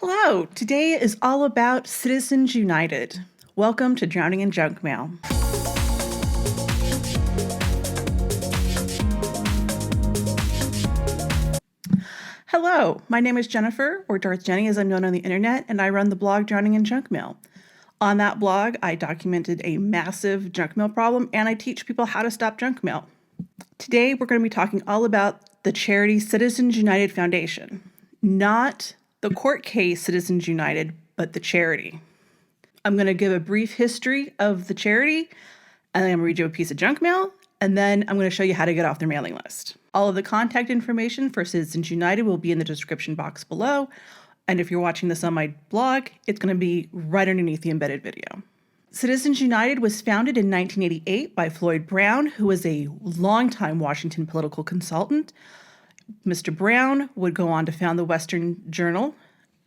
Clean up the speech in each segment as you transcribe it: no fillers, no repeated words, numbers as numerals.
Hello, today is all about Citizens United. Welcome to Drowning in Junk Mail. Hello, my name is Jennifer, or Darth Jenny as I'm known on the internet, and I run the blog Drowning in Junk Mail. On that blog, I documented a massive junk mail problem, and I teach people how to stop junk mail. Today, we're going to be talking all about the charity Citizens United Foundation, not the court case Citizens United, but the charity. I'm going to give a brief history of the charity, and then I'm going to read you a piece of junk mail, and then I'm going to show you how to get off their mailing list. All of the contact information for Citizens United will be in the description box below, and if you're watching this on my blog, it's going to be right underneath the embedded video. Citizens United was founded in 1988 by Floyd Brown, who was a longtime Washington political consultant. Mr. Brown would go on to found the Western Journal.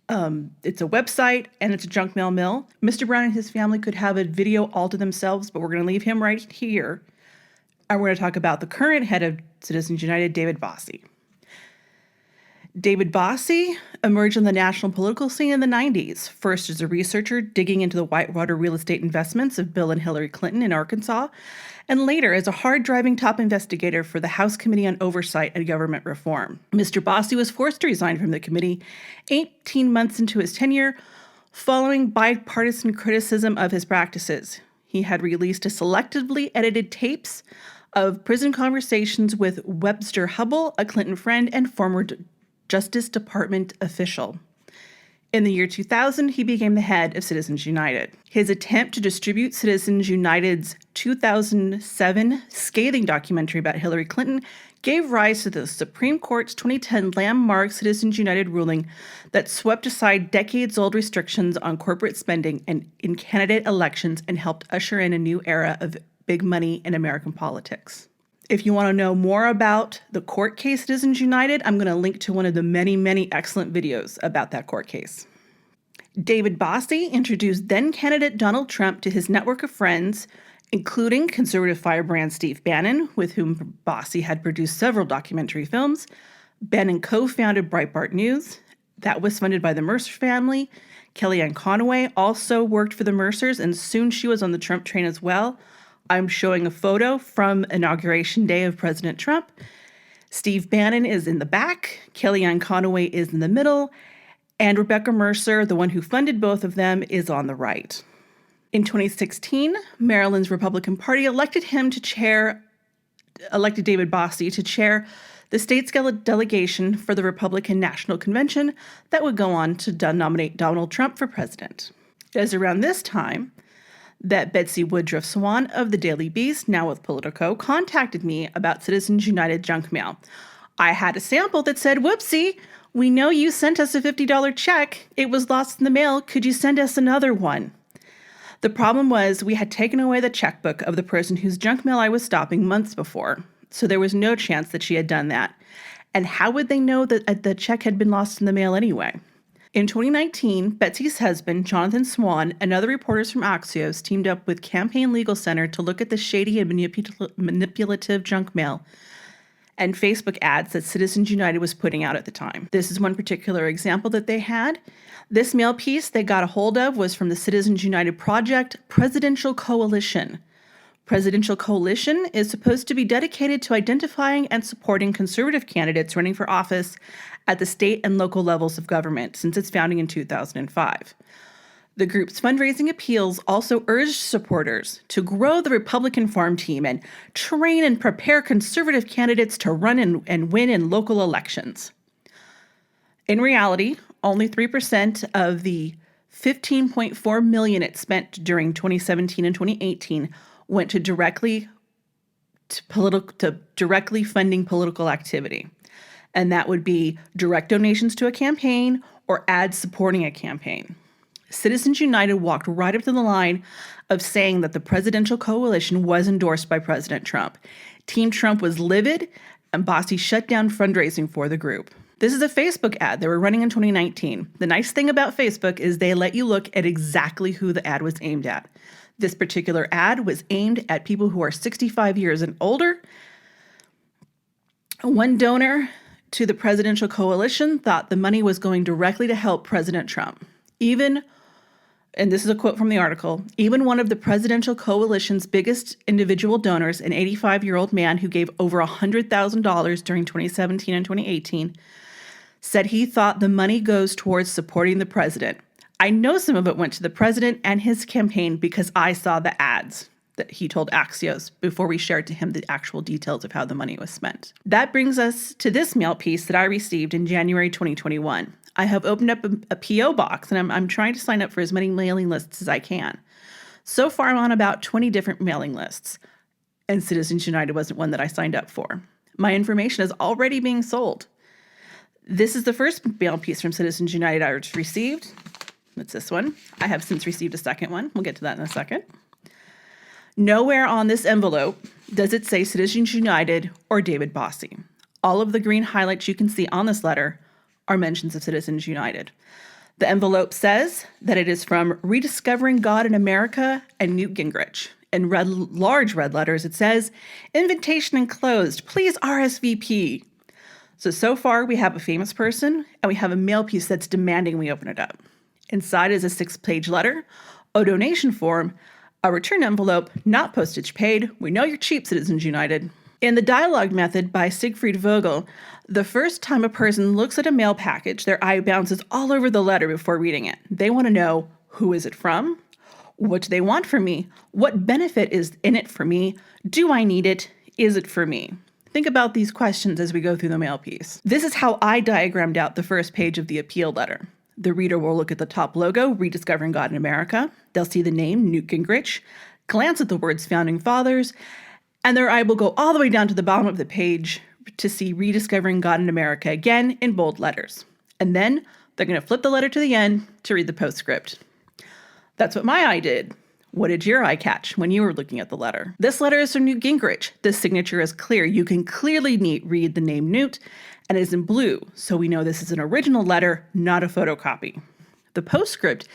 It's a website and it's a junk mail mill. Mr. Brown and his family could have a video all to themselves, but we're going to leave him right here. And we're going to talk about the current head of Citizens United, David Bossie. David Bossie emerged in the national political scene in the 90s, first as a researcher digging into the whitewater real estate investments of Bill and Hillary Clinton in Arkansas, and later as a hard-driving top investigator for the House Committee on Oversight and Government Reform. Mr. Bossie was forced to resign from the committee 18 months into his tenure, following bipartisan criticism of his practices. He had released a selectively edited tapes of prison conversations with Webster Hubbell, a Clinton friend and former Justice Department official. In the year 2000, he became the head of Citizens United. His attempt to distribute Citizens United's 2007 scathing documentary about Hillary Clinton gave rise to the Supreme Court's 2010 landmark Citizens United ruling that swept aside decades-old restrictions on corporate spending and in candidate elections and helped usher in a new era of big money in American politics. If you want to know more about the court case Citizens United, I'm going to link to one of the many, many excellent videos about that court case. David Bossie introduced then-candidate Donald Trump to his network of friends, including conservative firebrand Steve Bannon, with whom Bossie had produced several documentary films. Bannon co-founded Breitbart News. That was funded by the Mercer family. Kellyanne Conway also worked for the Mercers, and soon she was on the Trump train as well. I'm showing a photo from Inauguration Day of President Trump. Steve Bannon is in the back, Kellyanne Conway is in the middle, and Rebecca Mercer, the one who funded both of them, is on the right. In 2016, Maryland's Republican Party elected David Bossie to chair the state's delegation for the Republican National Convention that would go on to nominate Donald Trump for president. It is around this time that Betsy Woodruff Swan of the Daily Beast, now with Politico, contacted me about Citizens United junk mail. I had a sample that said, "Whoopsie, we know you sent us a $50 check. It was lost in the mail. Could you send us another one?" The problem was we had taken away the checkbook of the person whose junk mail I was stopping months before, so there was no chance that she had done that. And how would they know that the check had been lost in the mail anyway? In 2019, Betsy's husband, Jonathan Swan, and other reporters from Axios teamed up with Campaign Legal Center to look at the shady and manipulative junk mail and Facebook ads that Citizens United was putting out at the time. This is one particular example that they had. This mail piece they got a hold of was from the Citizens United Project Presidential Coalition. Presidential Coalition is supposed to be dedicated to identifying and supporting conservative candidates running for office at the state and local levels of government since its founding in 2005. The group's fundraising appeals also urged supporters to grow the Republican farm team and train and prepare conservative candidates to run and win in local elections. In reality, only 3% of the $15.4 million it spent during 2017 and 2018 went to directly funding political activity. And that would be direct donations to a campaign or ads supporting a campaign. Citizens United walked right up to the line of saying that the presidential coalition was endorsed by President Trump. Team Trump was livid, and Bossie shut down fundraising for the group. This is a Facebook ad they were running in 2019. The nice thing about Facebook is they let you look at exactly who the ad was aimed at. This particular ad was aimed at people who are 65 years and older. One donor to the presidential coalition thought the money was going directly to help President Trump. Even, and this is a quote from the article, even one of the presidential coalition's biggest individual donors, an 85-year-old man who gave over $100,000 during 2017 and 2018, said he thought the money goes towards supporting the president. I know some of it went to the president and his campaign because I saw the ads, that he told Axios before we shared to him the actual details of how the money was spent. That brings us to this mail piece that I received in January 2021. I have opened up a P.O. box, and I'm trying to sign up for as many mailing lists as I can. So far, I'm on about 20 different mailing lists, and Citizens United wasn't one that I signed up for. My information is already being sold. This is the first mail piece from Citizens United I received. That's this one. I have since received a second one. We'll get to that in a second. Nowhere on this envelope does it say Citizens United or David Bossie. All of the green highlights you can see on this letter are mentions of Citizens United. The envelope says that it is from Rediscovering God in America and Newt Gingrich. In large red letters, it says, invitation enclosed, please RSVP. So far we have a famous person and we have a mail piece that's demanding we open it up. Inside is a 6-page letter, a donation form, a return envelope, not postage paid. We know you're cheap, Citizens United. In the dialogue method by Siegfried Vogel, the first time a person looks at a mail package, their eye bounces all over the letter before reading it. They want to know, who is it from? What do they want from me? What benefit is in it for me? Do I need it? Is it for me? Think about these questions as we go through the mail piece. This is how I diagrammed out the first page of the appeal letter. The reader will look at the top logo, Rediscovering God in America. They'll see the name, Newt Gingrich, glance at the words Founding Fathers, and their eye will go all the way down to the bottom of the page to see Rediscovering God in America again in bold letters. And then they're going to flip the letter to the end to read the postscript. That's what my eye did. What did your eye catch when you were looking at the letter? This letter is from Newt Gingrich. The signature is clear. You can clearly read the name Newt, and it is in blue, so we know this is an original letter, not a photocopy. The postscript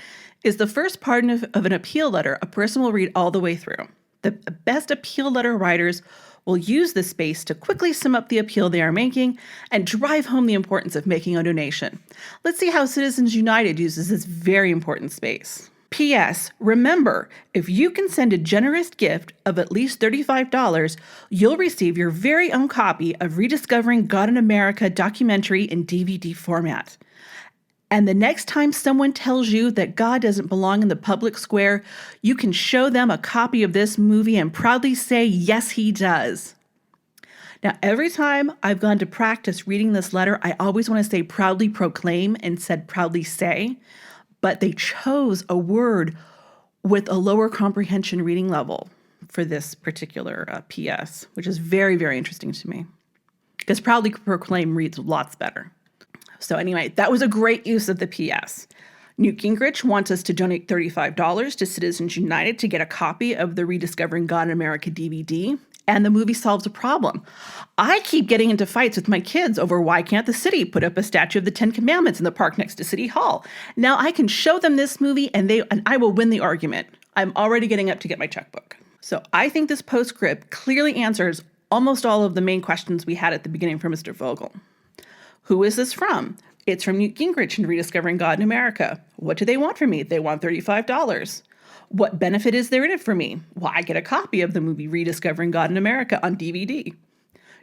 is the first part of an appeal letter a person will read all the way through. The best appeal letter writers will use this space to quickly sum up the appeal they are making and drive home the importance of making a donation. Let's see how Citizens United uses this very important space. P.S. Remember, if you can send a generous gift of at least $35, you'll receive your very own copy of Rediscovering God in America documentary in DVD format. And the next time someone tells you that God doesn't belong in the public square, you can show them a copy of this movie and proudly say, yes, he does. Now, every time I've gone to practice reading this letter, I always want to say proudly proclaim and said proudly say. But they chose a word with a lower comprehension reading level for this particular PS, which is very, very interesting to me. Because proudly proclaim reads lots better. So anyway, that was a great use of the PS. Newt Gingrich wants us to donate $35 to Citizens United to get a copy of the Rediscovering God in America DVD, and the movie solves a problem. I keep getting into fights with my kids over why can't the city put up a statue of the 10 Commandments in the park next to City Hall. Now I can show them this movie and I will win the argument. I'm already getting up to get my checkbook. So I think this postscript clearly answers almost all of the main questions we had at the beginning from Mr. Vogel. Who is this from? It's from Newt Gingrich and Rediscovering God in America. What do they want from me? They want $35. What benefit is there in it for me? Well, I get a copy of the movie Rediscovering God in America on DVD.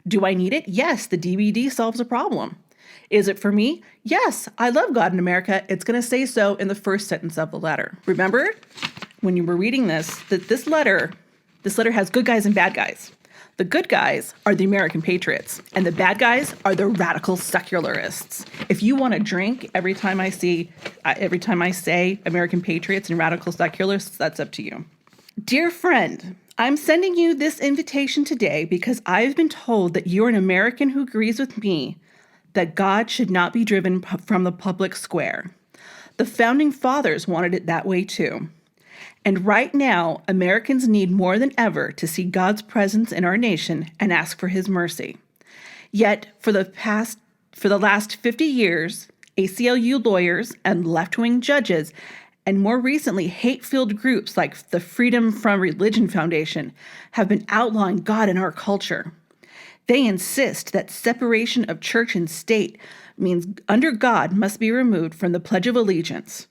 Do I need it? Yes, the DVD solves a problem. Is it for me? Yes, I love God in America. It's going to say so in the first sentence of the letter. Remember, when you were reading this, that this letter has good guys and bad guys. The good guys are the American patriots, and the bad guys are the radical secularists. If you want to drink every time I say American patriots and radical secularists, that's up to you. Dear friend, I'm sending you this invitation today because I've been told that you're an American who agrees with me that God should not be driven from the public square. The Founding Fathers wanted it that way too. And right now, Americans need more than ever to see God's presence in our nation and ask for his mercy. Yet, for the last 50 years, ACLU lawyers and left-wing judges, and more recently, hate-filled groups like the Freedom from Religion Foundation have been outlawing God in our culture. They insist that separation of church and state means under God must be removed from the Pledge of Allegiance.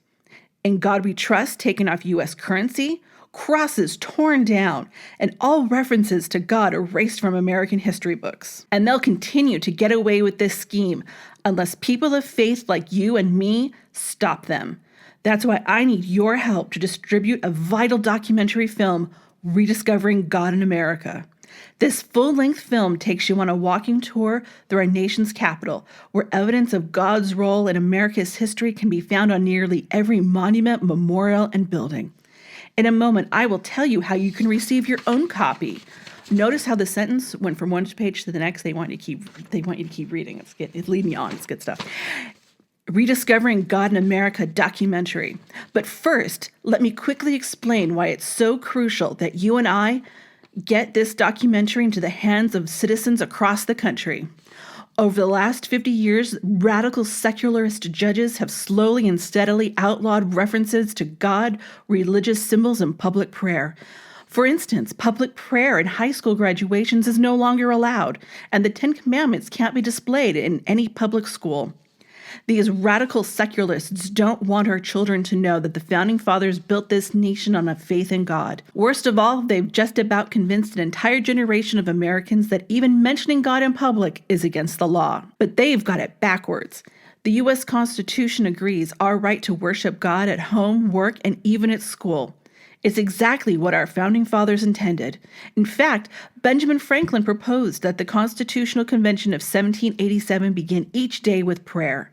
In God We Trust taken off U.S. currency, crosses torn down, and all references to God erased from American history books. And they'll continue to get away with this scheme unless people of faith like you and me stop them. That's why I need your help to distribute a vital documentary film, Rediscovering God in America. This full-length film takes you on a walking tour through our nation's capital, where evidence of God's role in America's history can be found on nearly every monument, memorial, and building. In a moment, I will tell you how you can receive your own copy. Notice how the sentence went from one page to the next. They want you to keep reading. It's leading you on. It's good stuff. Rediscovering God in America documentary. But first, let me quickly explain why it's so crucial that you and I get this documentary into the hands of citizens across the country. Over the last 50 years, radical secularist judges have slowly and steadily outlawed references to God, religious symbols, and public prayer. For instance, public prayer in high school graduations is no longer allowed, and the Ten Commandments can't be displayed in any public school. These radical secularists don't want our children to know that the Founding Fathers built this nation on a faith in God. Worst of all, they've just about convinced an entire generation of Americans that even mentioning God in public is against the law. But they've got it backwards. The U.S. Constitution agrees our right to worship God at home, work, and even at school. It's exactly what our Founding Fathers intended. In fact, Benjamin Franklin proposed that the Constitutional Convention of 1787 begin each day with prayer.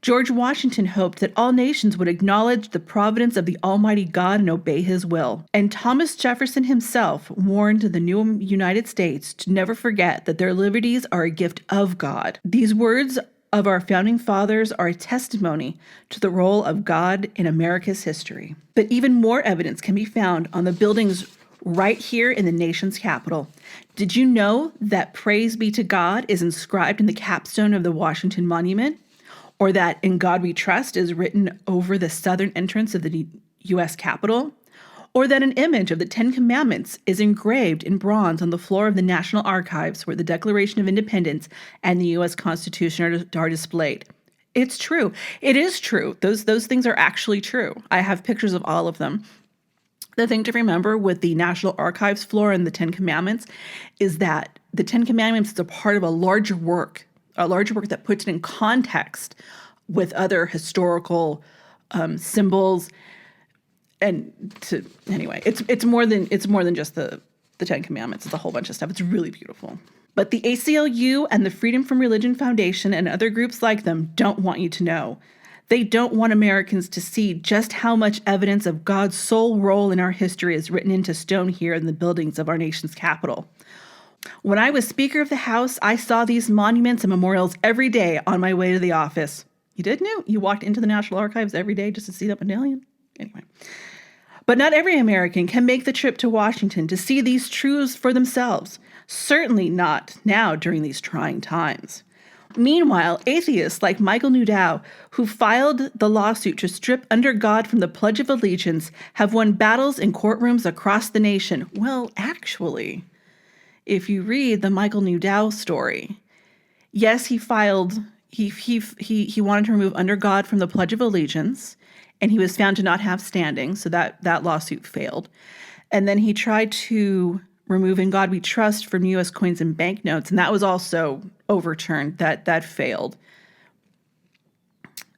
George Washington hoped that all nations would acknowledge the providence of the Almighty God and obey His will. And Thomas Jefferson himself warned the new United States to never forget that their liberties are a gift of God. These words of our Founding Fathers are a testimony to the role of God in America's history. But even more evidence can be found on the buildings right here in the nation's capital. Did you know that Praise Be to God is inscribed in the capstone of the Washington Monument? Or that In God We Trust is written over the southern entrance of the U.S. Capitol? Or that an image of the Ten Commandments is engraved in bronze on the floor of the National Archives where the Declaration of Independence and the U.S. Constitution are displayed? It's true. It is true. Those things are actually true. I have pictures of all of them. The thing to remember with the National Archives floor and the Ten Commandments is that the Ten Commandments is a part of a larger work that puts it in context with other historical symbols. Anyway, it's more than just the Ten Commandments. It's a whole bunch of stuff. It's really beautiful. But the ACLU and the Freedom from Religion Foundation and other groups like them don't want you to know. They don't want Americans to see just how much evidence of God's sole role in our history is written into stone here in the buildings of our nation's capital. When I was Speaker of the House, I saw these monuments and memorials every day on my way to the office. You didn't know? You walked into the National Archives every day just to see that medallion? Anyway. But not every American can make the trip to Washington to see these truths for themselves. Certainly not now during these trying times. Meanwhile, atheists like Michael Newdow, who filed the lawsuit to strip under God from the Pledge of Allegiance, have won battles in courtrooms across the nation. Well, actually, if you read the Michael Newdow story, yes, he wanted to remove under God from the Pledge of Allegiance, and he was found to not have standing, so that lawsuit failed. And then he tried to remove In God We Trust from U.S. coins and banknotes, and that was also overturned. That failed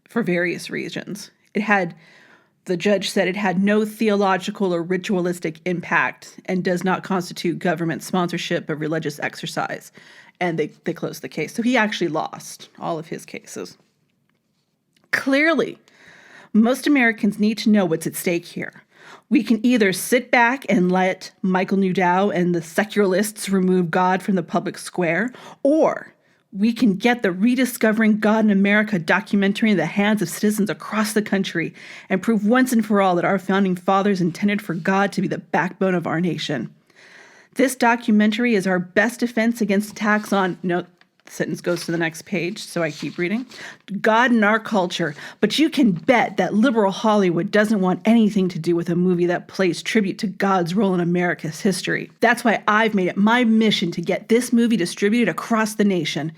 for various reasons. The judge said it had no theological or ritualistic impact and does not constitute government sponsorship of religious exercise. And they closed the case. So he actually lost all of his cases. Clearly, most Americans need to know what's at stake here. We can either sit back and let Michael Newdow and the secularists remove God from the public square, or we can get the Rediscovering God in America documentary in the hands of citizens across the country and prove once and for all that our Founding Fathers intended for God to be the backbone of our nation. This documentary is our best defense against attacks on, The sentence goes to the next page, so I keep reading. God in our culture, but you can bet that liberal Hollywood doesn't want anything to do with a movie that plays tribute to God's role in America's history. That's why I've made it my mission to get this movie distributed across the nation.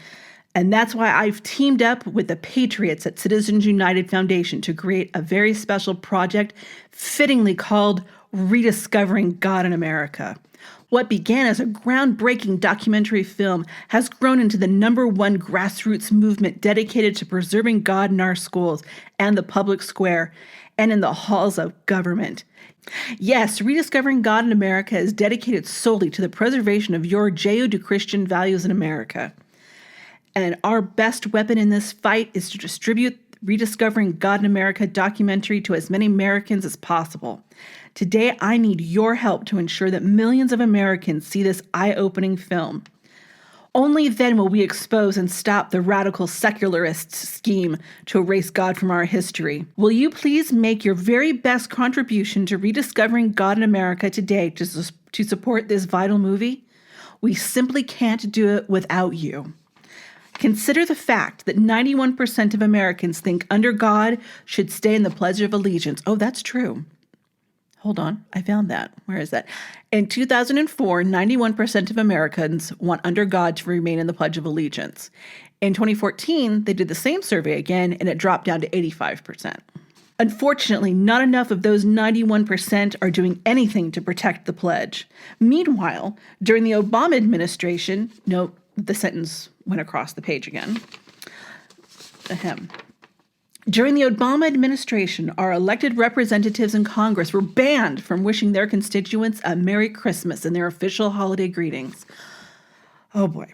And that's why I've teamed up with the Patriots at Citizens United Foundation to create a very special project fittingly called Rediscovering God in America. What began as a groundbreaking documentary film has grown into the #1 grassroots movement dedicated to preserving God in our schools and the public square and in the halls of government. Yes, Rediscovering God in America is dedicated solely to the preservation of your Judeo-Christian values in America. And our best weapon in this fight is to distribute Rediscovering God in America documentary to as many Americans as possible. Today, I need your help to ensure that millions of Americans see this eye-opening film. Only then will we expose and stop the radical secularists' scheme to erase God from our history. Will you please make your very best contribution to Rediscovering God in America today to support this vital movie? We simply can't do it without you. Consider the fact that 91% of Americans think under God should stay in the Pledge of Allegiance. Oh, that's true. Hold on, I found that. Where is that? In 2004, 91% of Americans want under God to remain in the Pledge of Allegiance. In 2014, they did the same survey again, and it dropped down to 85%. Unfortunately, not enough of those 91% are doing anything to protect the pledge. Meanwhile, during the Obama administration, note the sentence went across the page again. Ahem. During the Obama administration, our elected representatives in Congress were banned from wishing their constituents a Merry Christmas in their official holiday greetings. Oh boy,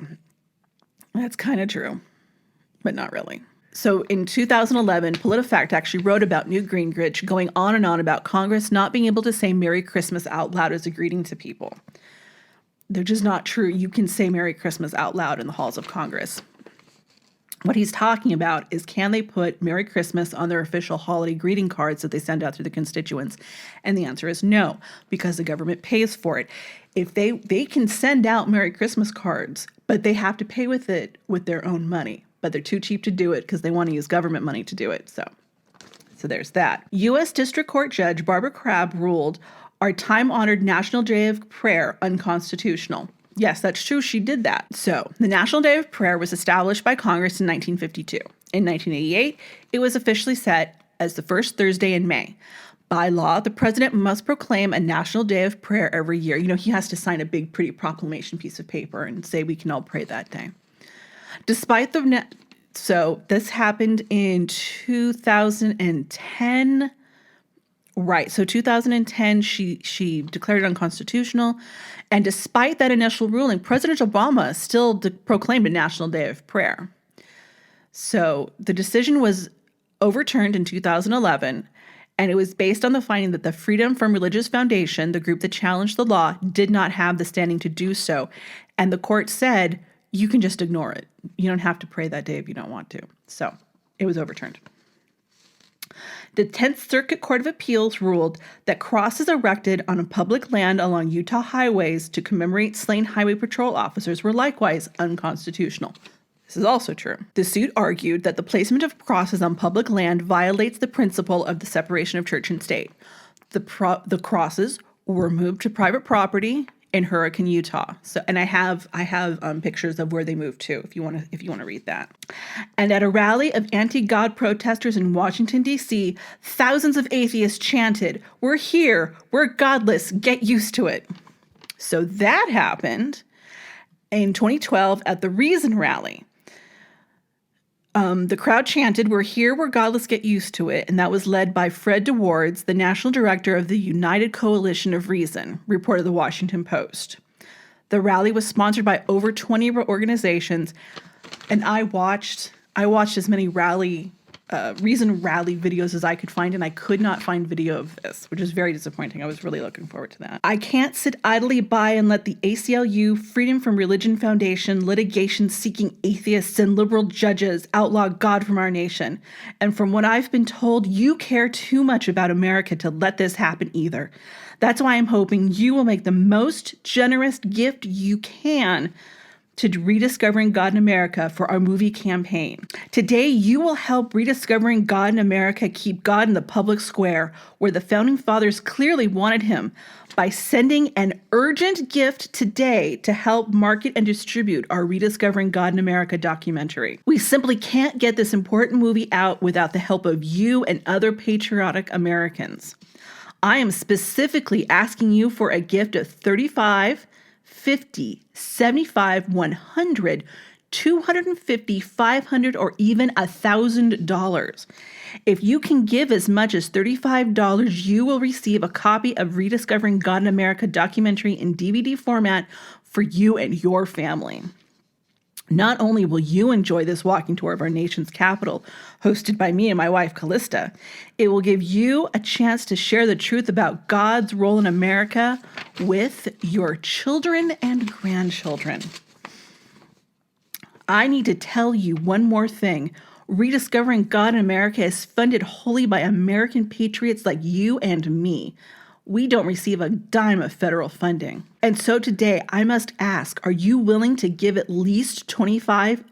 that's kind of true, but not really. So in 2011, PolitiFact actually wrote about Newt Gingrich going on and on about Congress not being able to say Merry Christmas out loud as a greeting to people. They're just not true. You can say Merry Christmas out loud in the halls of Congress. What he's talking about is, can they put Merry Christmas on their official holiday greeting cards that they send out to the constituents? And the answer is no, because the government pays for it. If they can send out Merry Christmas cards, but they have to pay with it with their own money. But they're too cheap to do it because they want to use government money to do it. So there's that. U.S. District Court Judge Barbara Crabb ruled our time-honored National Day of Prayer unconstitutional. Yes, that's true. She did that. So the National Day of Prayer was established by Congress in 1952. In 1988, it was officially set as the first Thursday in May. By law, the president must proclaim a National Day of Prayer every year. You know, he has to sign a big, pretty proclamation piece of paper and say we can all pray that day. So this happened in 2010. Right. So 2010, she declared it unconstitutional. And despite that initial ruling, President Obama still proclaimed a National Day of Prayer. So the decision was overturned in 2011, and it was based on the finding that the Freedom from Religious Foundation, the group that challenged the law, did not have the standing to do so. And the court said, you can just ignore it. You don't have to pray that day if you don't want to. So it was overturned. The 10th Circuit Court of Appeals ruled that crosses erected on a public land along Utah highways to commemorate slain highway patrol officers were likewise unconstitutional. This is also true. The suit argued that the placement of crosses on public land violates the principle of the separation of church and state. The crosses were moved to private property in Hurricane, Utah. And I have pictures of where they moved to if you want to read that. And at a rally of anti-God protesters in Washington, D.C., thousands of atheists chanted, "We're here, we're godless, get used to it." So that happened in 2012 at the Reason rally. The crowd chanted, "We're here, we're godless, get used to it." And that was led by Fred DeWards, the national director of the United Coalition of Reason, reported the Washington Post. The rally was sponsored by over 20 organizations. And I watched as many Reason rally videos as I could find, and I could not find video of this, which is very disappointing. I was really looking forward to that. I can't sit idly by and let the ACLU, Freedom from Religion Foundation, litigation-seeking atheists, and liberal judges outlaw God from our nation. And from what I've been told, you care too much about America to let this happen either. That's why I'm hoping you will make the most generous gift you can to Rediscovering God in America for our movie campaign. Today, you will help Rediscovering God in America keep God in the public square, where the Founding Fathers clearly wanted him, by sending an urgent gift today to help market and distribute our Rediscovering God in America documentary. We simply can't get this important movie out without the help of you and other patriotic Americans. I am specifically asking you for a gift of $35, $50, $75, $100, $250, $500, or even $1,000. If you can give as much as $35, you will receive a copy of Rediscovering God in America documentary in DVD format for you and your family. Not only will you enjoy this walking tour of our nation's capital, hosted by me and my wife, Callista, it will give you a chance to share the truth about God's role in America with your children and grandchildren. I need to tell you one more thing. Rediscovering God in America is funded wholly by American patriots like you and me. We don't receive a dime of federal funding. And so today, I must ask, are you willing to give at least $25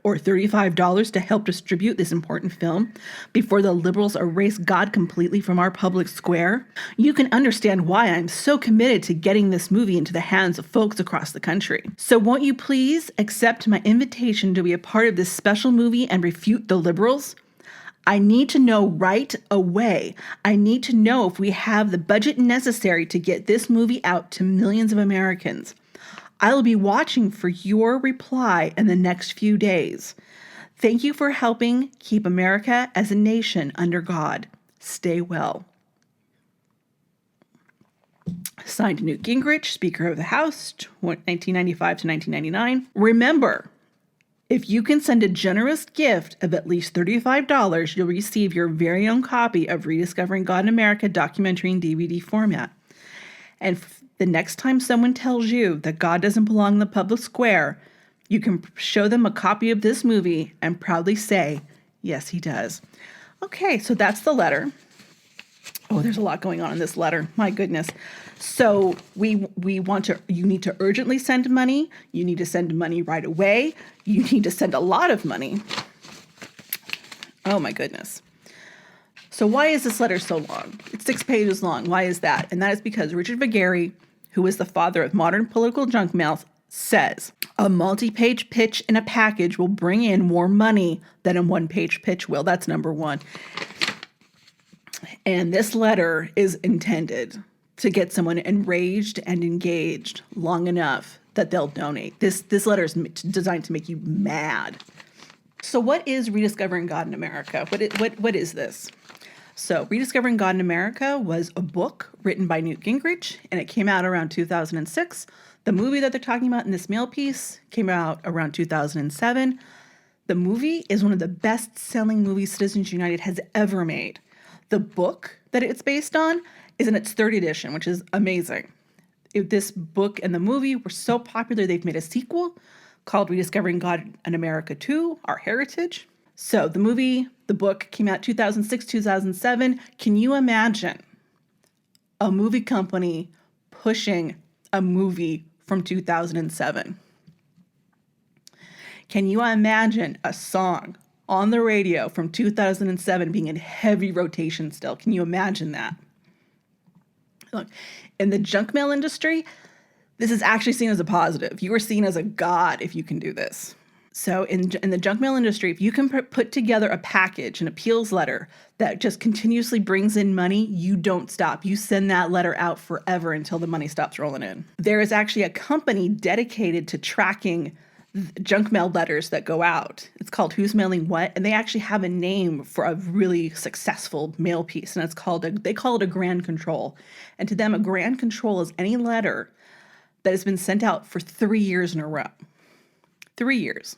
or $35 to help distribute this important film before the liberals erase God completely from our public square? You can understand why I'm so committed to getting this movie into the hands of folks across the country. So won't you please accept my invitation to be a part of this special movie and refute the liberals? I need to know right away. I need to know if we have the budget necessary to get this movie out to millions of Americans. I will be watching for your reply in the next few days. Thank you for helping keep America as a nation under God. Stay well. Signed, Newt Gingrich, Speaker of the House, 1995 to 1999. Remember, if you can send a generous gift of at least $35, you'll receive your very own copy of Rediscovering God in America documentary in DVD format. And the next time someone tells you that God doesn't belong in the public square, you can show them a copy of this movie and proudly say, yes, he does. Okay, so that's the letter. Oh, there's a lot going on in this letter. My goodness. So you need to urgently send money. You need to send money right away. You need to send a lot of money. Oh my goodness. So why is this letter so long? It's 6 pages long. Why is that? And that is because Richard Viguerie, who is the father of modern political junk mail, says a multi-page pitch in a package will bring in more money than a one-page pitch will. That's number one. And this letter is intended to get someone enraged and engaged long enough that they'll donate. This letter is designed to make you mad. So what is Rediscovering God in America? What is this? So Rediscovering God in America was a book written by Newt Gingrich, and it came out around 2006. The movie that they're talking about in this mail piece came out around 2007. The movie is one of the best-selling movies Citizens United has ever made. The book that it's based on is in its third edition, which is amazing. This book and the movie were so popular, they've made a sequel called Rediscovering God in America 2, Our Heritage. So the book came out 2006, 2007. Can you imagine a movie company pushing a movie from 2007? Can you imagine a song on the radio from 2007 being in heavy rotation still? Can you imagine that? Look, in the junk mail industry, this is actually seen as a positive. You are seen as a god if you can do this. So in the junk mail industry, if you can put together a package, an appeals letter that just continuously brings in money, you don't stop. You send that letter out forever until the money stops rolling in. There is actually a company dedicated to tracking junk mail letters that go out. It's called Who's Mailing What, and they actually have a name for a really successful mail piece, and they call it a grand control. And to them, a grand control is any letter that has been sent out for 3 years in a row. 3 years.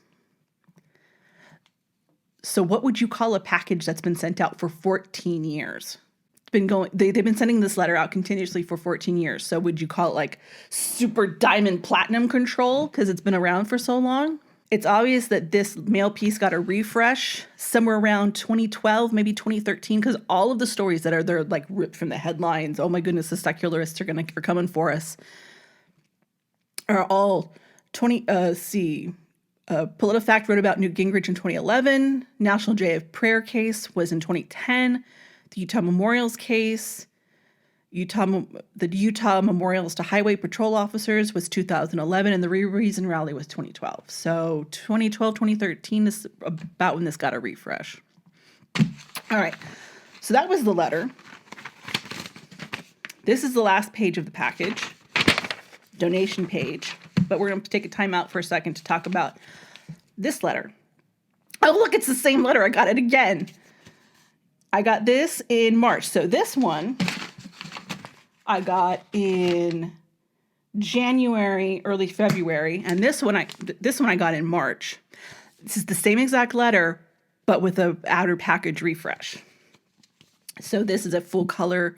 So what would you call a package that's been sent out for 14 years? They've been sending this letter out continuously for 14 years. So would you call it like super diamond platinum control because it's been around for so long? It's obvious that this mail piece got a refresh somewhere around 2012, maybe 2013, because all of the stories that are there, like ripped from the headlines, oh my goodness, the secularists are coming for us, are all PolitiFact wrote about Newt Gingrich in 2011. National Day of Prayer case was in 2010. The Utah Memorials case, the Utah Memorials to Highway Patrol Officers was 2011, and the Reason Rally was 2012. So 2012, 2013 is about when this got a refresh. All right, so that was the letter. This is the last page of the package, donation page, but we're going to take a time out for a second to talk about this letter. Oh, look, it's the same letter. I got it again. I got this in March. So this one I got in January, early February, and this one I got in March. This is the same exact letter, but with a outer package refresh. So this is a full color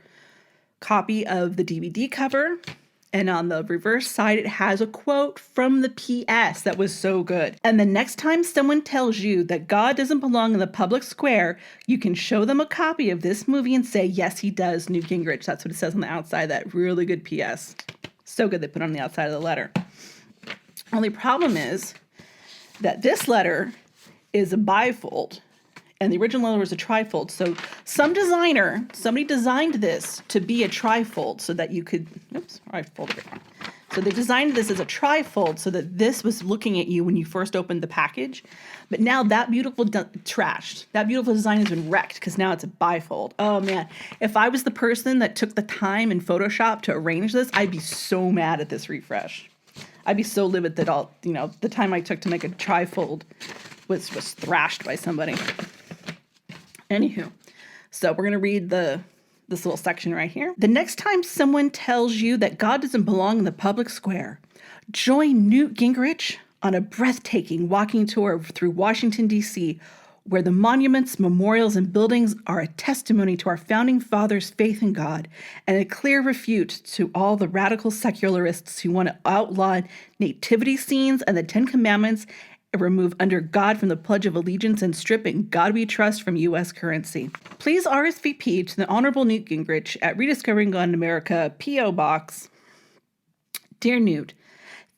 copy of the DVD cover. And on the reverse side, it has a quote from the PS that was so good. And the next time someone tells you that God doesn't belong in the public square, you can show them a copy of this movie and say, yes, he does, Newt Gingrich. That's what it says on the outside, that really good PS. So good they put on the outside of the letter. Only problem is that this letter is a bifold. And the original letter was a trifold. So somebody designed this to be a trifold so that you could, I folded it wrong. So they designed this as a trifold so that this was looking at you when you first opened the package. But now that beautiful trashed. That beautiful design has been wrecked because now it's a bifold. Oh man, if I was the person that took the time in Photoshop to arrange this, I'd be so mad at this refresh. I'd be so livid that the time I took to make a trifold was thrashed by somebody. Anywho, so we're going to read this little section right here. The next time someone tells you that God doesn't belong in the public square, join Newt Gingrich on a breathtaking walking tour through Washington, D.C., where the monuments, memorials, and buildings are a testimony to our founding fathers' faith in God and a clear refute to all the radical secularists who want to outlaw nativity scenes and the Ten Commandments, remove under God from the Pledge of Allegiance, and strip In God We Trust from U.S. currency. Please RSVP to the Honorable Newt Gingrich at Rediscovering God in America, P.O. Box. Dear Newt,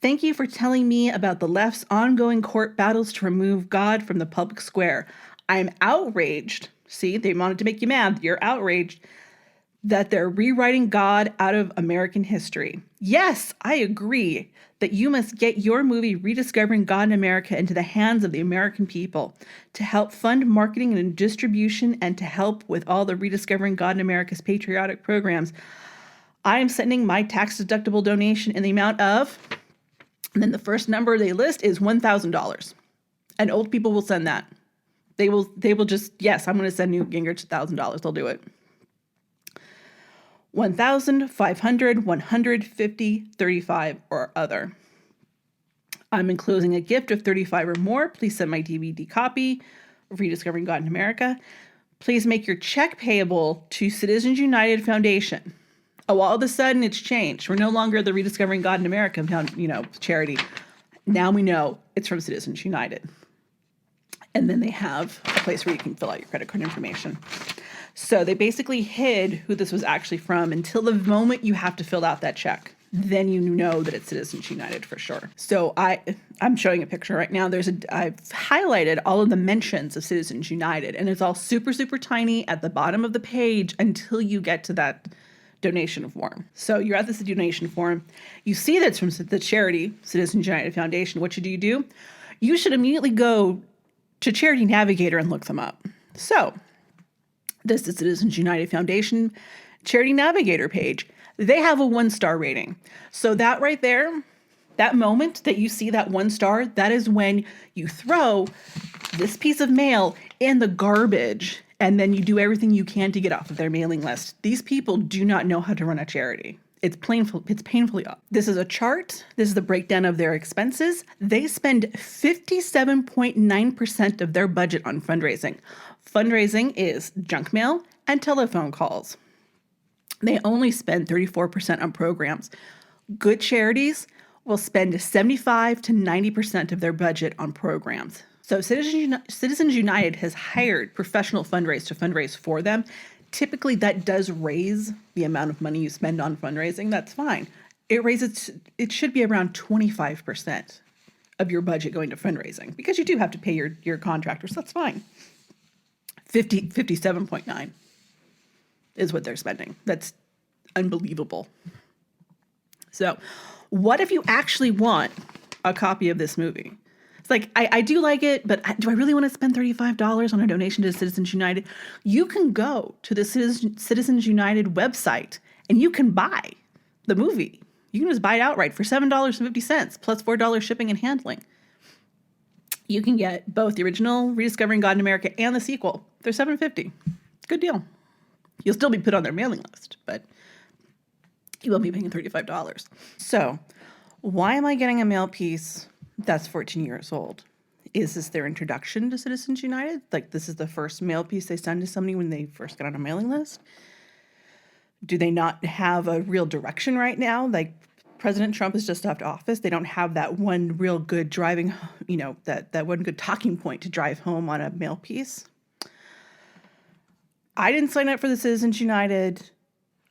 thank you for telling me about the left's ongoing court battles to remove God from the public square. I'm outraged. See, they wanted to make you mad. You're outraged that they're rewriting God out of American history. Yes, I agree that you must get your movie Rediscovering God in America into the hands of the American people to help fund marketing and distribution and to help with all the Rediscovering God in America's patriotic programs. I am sending my tax-deductible donation in the amount of, and then the first number they list is $1,000. And old people will send that. They will just, yes, I'm going to send Newt Gingrich $1,000. They'll do it. 1,500, 150, 35, or other. I'm enclosing a gift of 35 or more. Please send my DVD copy of Rediscovering God in America. Please make your check payable to Citizens United Foundation. Oh, all of a sudden it's changed. We're no longer the Rediscovering God in America charity. Now we know it's from Citizens United. And then they have a place where you can fill out your credit card information. So they basically hid who this was actually from until the moment you have to fill out that check. Then you know that it's Citizens United for sure. So I'm showing a picture right now. I've highlighted all of the mentions of Citizens United, and it's all super, super tiny at the bottom of the page until you get to that donation form. So you're at this donation form. You see that it's from the charity, Citizens United Foundation. What should you do? You should immediately go to Charity Navigator and look them up. So this is Citizens United Foundation Charity Navigator page. They have a 1-star rating. So that right there, that moment that you see that 1 star, that is when you throw this piece of mail in the garbage and then you do everything you can to get off of their mailing list. These people do not know how to run a charity. It's painfully up. This is a chart. This is the breakdown of their expenses. They spend 57.9% of their budget on fundraising. Fundraising is junk mail and telephone calls. They only spend 34% on programs. Good charities will spend 75 to 90% of their budget on programs. So Citizens United has hired professional fundraisers to fundraise for them. Typically, that does raise the amount of money you spend on fundraising. That's fine. It should be around 25%. of your budget going to fundraising, because you do have to pay your contractors. That's fine. 57.9 is what they're spending. That's unbelievable. So what if you actually want a copy of this movie? It's like, I do like it, but do I really want to spend $35 on a donation to Citizens United? You can go to the Citizens United website and you can buy the movie. You can just buy it outright for $7.50 plus $4 shipping and handling. You can get both the original Rediscovering God in America and the sequel. They're $7.50. Good deal. You'll still be put on their mailing list, but you won't be paying $35. So why am I getting a mail piece that's 14 years old? Is this their introduction to Citizens United? Like, this is the first mail piece they send to somebody when they first get on a mailing list? Do they not have a real direction right now? Like, President Trump has just left office. They don't have that one real good driving, that one good talking point to drive home on a mail piece. I didn't sign up for the Citizens United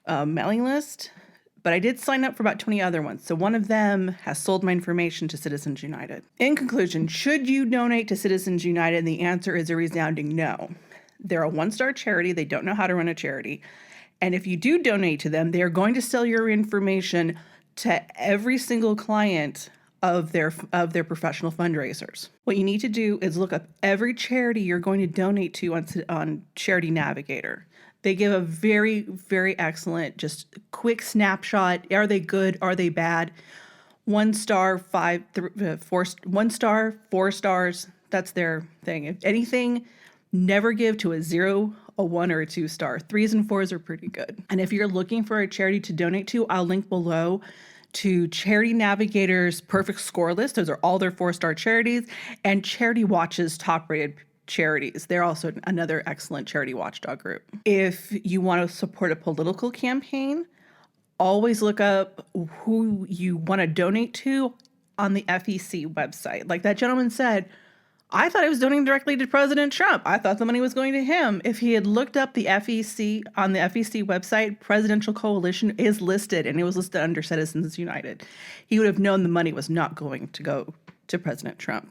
mailing list, but I did sign up for about 20 other ones. So one of them has sold my information to Citizens United. In conclusion, should you donate to Citizens United? The answer is a resounding no. They're a one-star charity. They don't know how to run a charity. And if you do donate to them, they are going to sell your information to every single client of their professional fundraisers. What you need to do is look up every charity you're going to donate to on Charity Navigator. They give a very, very excellent, just quick snapshot. Are they good? Are they bad? 1 star, 1 star, 4 stars. That's their thing. If anything, never give to a 0, a 1, or a 2 star. 3s and 4s are pretty good. And if you're looking for a charity to donate to, I'll link below to Charity Navigator's perfect score list. Those are all their 4-star charities, and Charity Watch's top-rated charities. They're also another excellent charity watchdog group. If you want to support a political campaign, always look up who you want to donate to on the FEC website. Like that gentleman said, I thought I was donating directly to President Trump. I thought the money was going to him. If he had looked up the FEC on the FEC website, Presidential Coalition is listed, and it was listed under Citizens United. He would have known the money was not going to go to President Trump.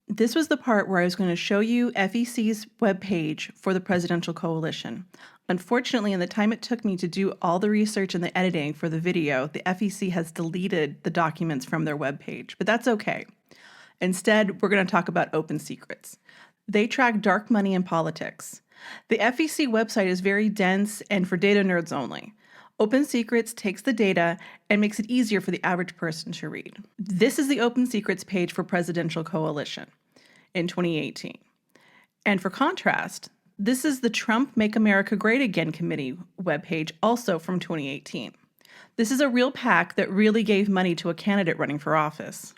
This was the part where I was going to show you FEC's webpage for the Presidential Coalition. Unfortunately, in the time it took me to do all the research and the editing for the video, the FEC has deleted the documents from their webpage, but that's okay. Instead, we're going to talk about open secrets. They track dark money in politics. The FEC website is very dense and for data nerds only. Open Secrets takes the data and makes it easier for the average person to read. This is the Open Secrets page for Presidential Coalition in 2018. And for contrast, this is the Trump Make America Great Again Committee webpage, also from 2018. This is a real PAC that really gave money to a candidate running for office.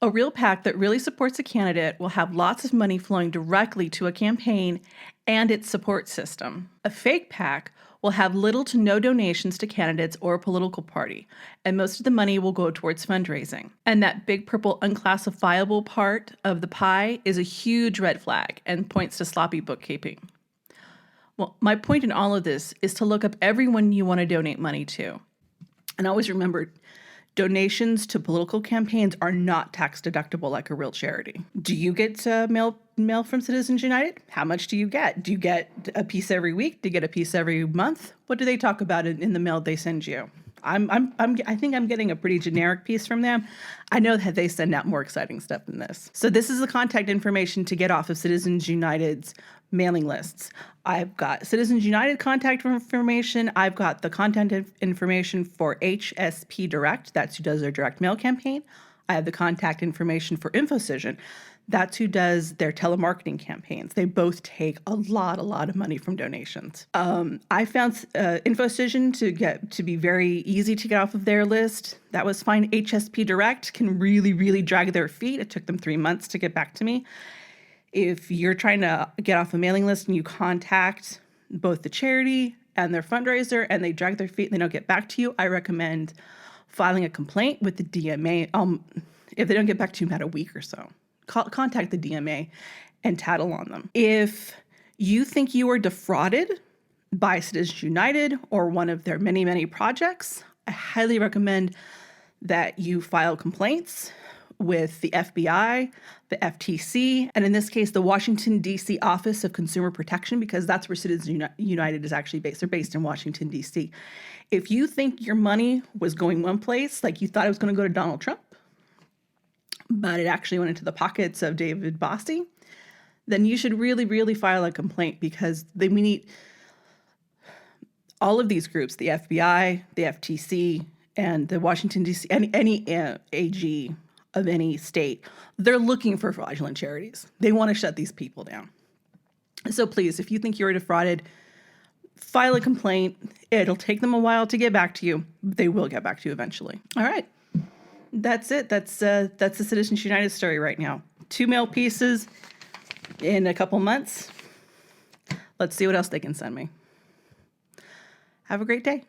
A real PAC that really supports a candidate will have lots of money flowing directly to a campaign and its support system. A fake PAC will have little to no donations to candidates or a political party, and most of the money will go towards fundraising. And that big purple unclassifiable part of the pie is a huge red flag and points to sloppy bookkeeping. Well, my point in all of this is to look up everyone you want to donate money to. And always remember, donations to political campaigns are not tax deductible like a real charity. Do you get mail from Citizens United? How much do you get? Do you get a piece every week? Do you get a piece every month? What do they talk about in the mail they send you? I think I'm getting a pretty generic piece from them. I know that they send out more exciting stuff than this. So this is the contact information to get off of Citizens United's mailing lists. I've got Citizens United contact information. I've got the contact information for HSP Direct. That's who does their direct mail campaign. I have the contact information for InfoCision. That's who does their telemarketing campaigns. They both take a lot of money from donations. I found InfoCision to be very easy to get off of their list. That was fine. HSP Direct can really drag their feet. It took them 3 months to get back to me. If you're trying to get off a mailing list and you contact both the charity and their fundraiser and they drag their feet and they don't get back to you, I recommend filing a complaint with the DMA. If they don't get back to you in about a week or so, contact the DMA and tattle on them. If you think you are defrauded by Citizens United or one of their many projects, I highly recommend that you file complaints with the FBI, the FTC, and in this case, the Washington, D.C. Office of Consumer Protection, because that's where Citizens United is actually based. They're based in Washington, D.C. If you think your money was going one place, like you thought it was going to go to Donald Trump, but it actually went into the pockets of David Bossie, then you should really, really file a complaint, because we need all of these groups, the FBI, the FTC, and the Washington, D.C., any AG of any state, they're looking for fraudulent charities. They want to shut these people down. So please, if you think you were defrauded, file a complaint. It'll take them a while to get back to you. They will get back to you eventually. All right. That's it. That's the Citizens United story right now. 2 mail pieces in a couple months. Let's see what else they can send me. Have a great day.